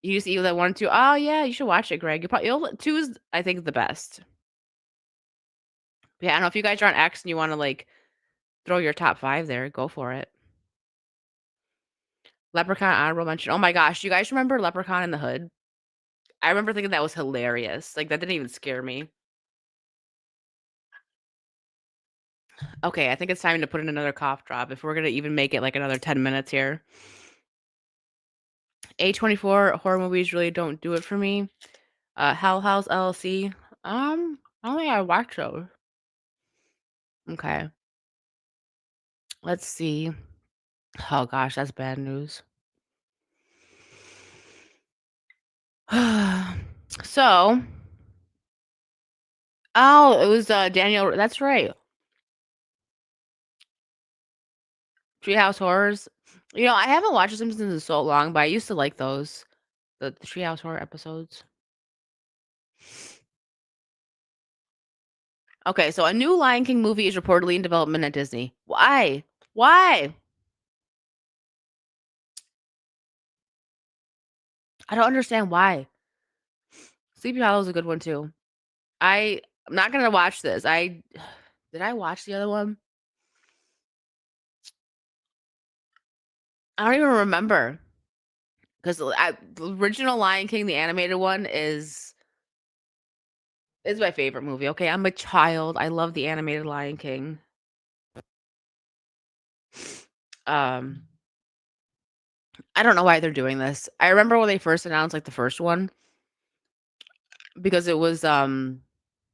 You see that 1 and 2. Oh yeah, you should watch it, Greg. 2 is, I think, the best. Yeah, I don't know if you guys are on X and you want to like throw your top 5 there, go for it. Leprechaun honorable mention. Oh my gosh, you guys remember Leprechaun in the Hood? I remember thinking that was hilarious. Like, that didn't even scare me. Okay, I think it's time to put in another cough drop if we're gonna even make it like another 10 minutes here. A24 horror movies really don't do it for me. Hell House LLC. I don't think I watched those. Okay. Let's see. Oh gosh, that's bad news. So, oh, it was Daniel. That's right. Treehouse Horrors. You know, I haven't watched The Simpsons in so long, but I used to like those. The Treehouse Horror episodes. Okay, so a new Lion King movie is reportedly in development at Disney. Why? Why? I don't understand why. Sleepy Hollow is a good one too. I'm not gonna watch this. Did I watch the other one? I don't even remember because the original Lion King, the animated one, is my favorite movie. Okay, I'm a child. I love the animated Lion King. I don't know why they're doing this. I remember when they first announced like the first one because it was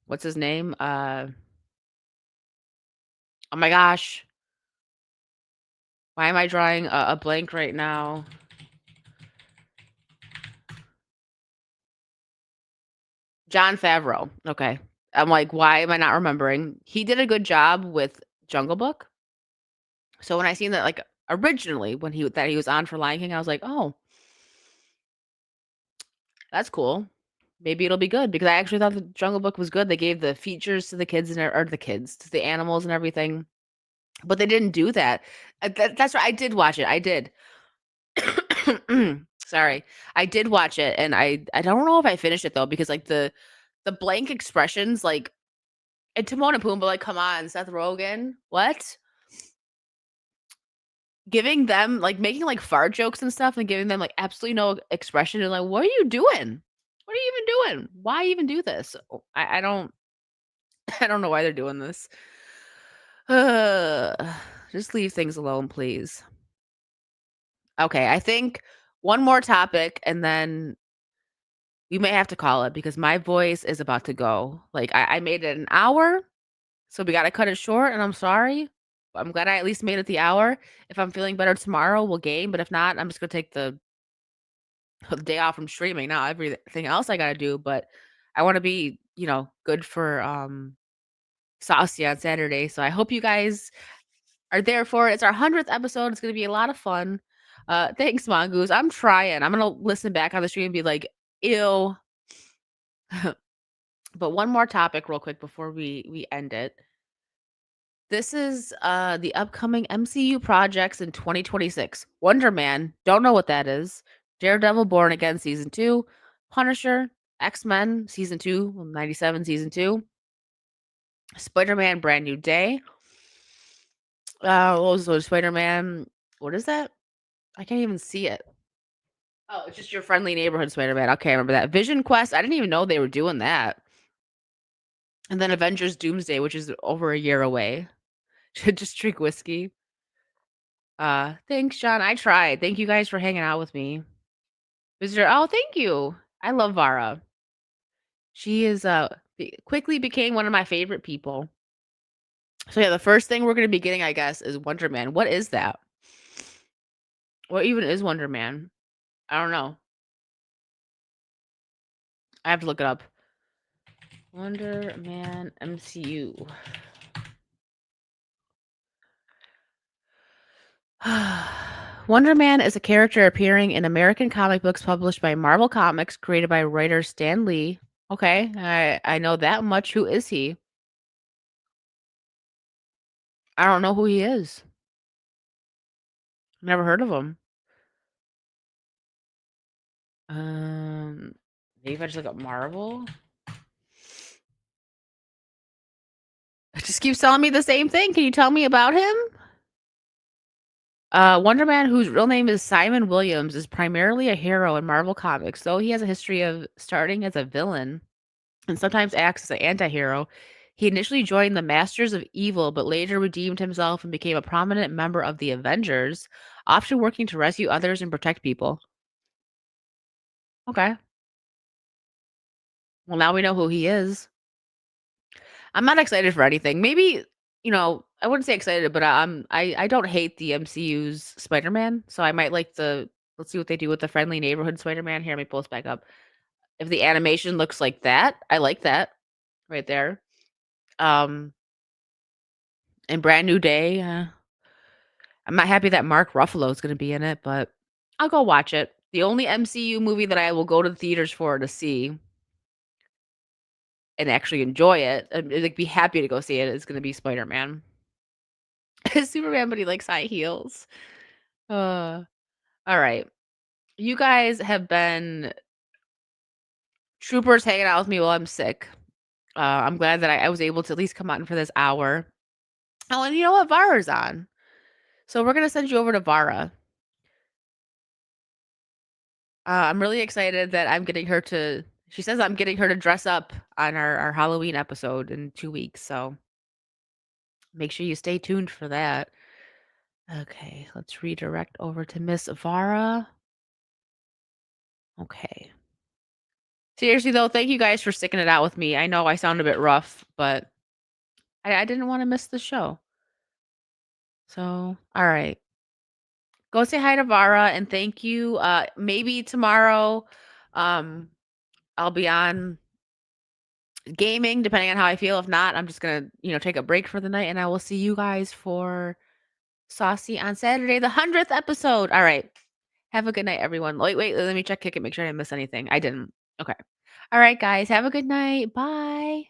what's his name? Oh my gosh. Why am I drawing a blank right now? Jon Favreau. Okay. I'm like, why am I not remembering? He did a good job with Jungle Book. So when I seen that, like originally when he was on for Lion King, I was like, oh, that's cool. Maybe it'll be good because I actually thought the Jungle Book was good. They gave the features to the kids or the kids to the animals and everything, but they didn't do that. That's right. I did watch it. I did. Sorry, I did watch it, and I don't know if I finished it though because like the blank expressions, like and Timon and Pumbaa, like come on, Seth Rogen, what? Giving them like making like fart jokes and stuff, and giving them like absolutely no expression, and like, what are you doing? What are you even doing? Why even do this? I don't I don't know why they're doing this. Just leave things alone, please. Okay, I think one more topic, and then we may have to call it because my voice is about to go. Like I made it an hour, so we gotta cut it short, and I'm sorry. But I'm glad I at least made it the hour. If I'm feeling better tomorrow, we'll game. But if not, I'm just gonna take the day off from streaming. Now everything else I gotta do, but I want to be, good for Saucy on Saturday. So I hope you guys are there for it. It's our 100th episode. It's gonna be a lot of fun. Thanks, Mongoose. I'm trying. I'm gonna listen back on the stream and be like, ew. But one more topic real quick before we end it. This is the upcoming MCU projects in 2026. Wonder Man, don't know what that is. Daredevil Born Again season 2, Punisher, X-Men season 2, 97 season 2, Spider-Man Brand New Day. Also Spider-Man, what is that? I can't even see it. Oh, it's just your friendly neighborhood Spider-Man. Okay, I remember that. Vision Quest, I didn't even know they were doing that. And then Avengers Doomsday, which is over a year away. Should just drink whiskey. Thanks, John. I tried. Thank you guys for hanging out with me. Visitor, oh, thank you. I love Vara. She is quickly became one of my favorite people. So yeah, the first thing we're gonna be getting, I guess, is Wonder Man. What is that? What even is Wonder Man? I don't know. I have to look it up. Wonder Man MCU. Wonder Man is a character appearing in American comic books published by Marvel Comics, created by writer Stan Lee. Okay, I know that much. Who is he? I don't know who he is. Never heard of him. Maybe if I just look up Marvel. It just keeps telling me the same thing. Can you tell me about him? Wonder Man, whose real name is Simon Williams, is primarily a hero in Marvel Comics, though he has a history of starting as a villain and sometimes acts as an anti-hero. He initially joined the Masters of Evil, but later redeemed himself and became a prominent member of the Avengers, often working to rescue others and protect people. Okay. Well, now we know who he is. I'm not excited for anything. Maybe, I wouldn't say excited, but I don't hate the MCU's Spider-Man, so I might like let's see what they do with the Friendly Neighborhood Spider-Man. Here, let me pull this back up. If the animation looks like that, I like that right there. And Brand New Day, I'm not happy that Mark Ruffalo is going to be in it, but I'll go watch it. The only MCU movie that I will go to the theaters for to see and actually enjoy it and like be happy to go see it is going to be Spider-Man. Superman, but he likes high heels. All right. You guys have been troopers hanging out with me while I'm sick. I'm glad that I was able to at least come on for this hour. Oh, and you know what? Vara's on. So we're going to send you over to Vara. I'm really excited that I'm getting her to, she says I'm getting her to dress up on our Halloween episode in 2 weeks. So make sure you stay tuned for that. Okay, let's redirect over to Miss Vara. Okay. Seriously, though, thank you guys for sticking it out with me. I know I sound a bit rough, but I didn't want to miss the show. So, all right. Go say hi to Vara and thank you. Maybe tomorrow, I'll be on gaming, depending on how I feel. If not, I'm just gonna, take a break for the night, and I will see you guys for Saucy on Saturday, the 100th episode. All right. Have a good night, everyone. Wait, let me check Kick It, make sure I didn't miss anything. I didn't. Okay. All right, guys. Have a good night. Bye.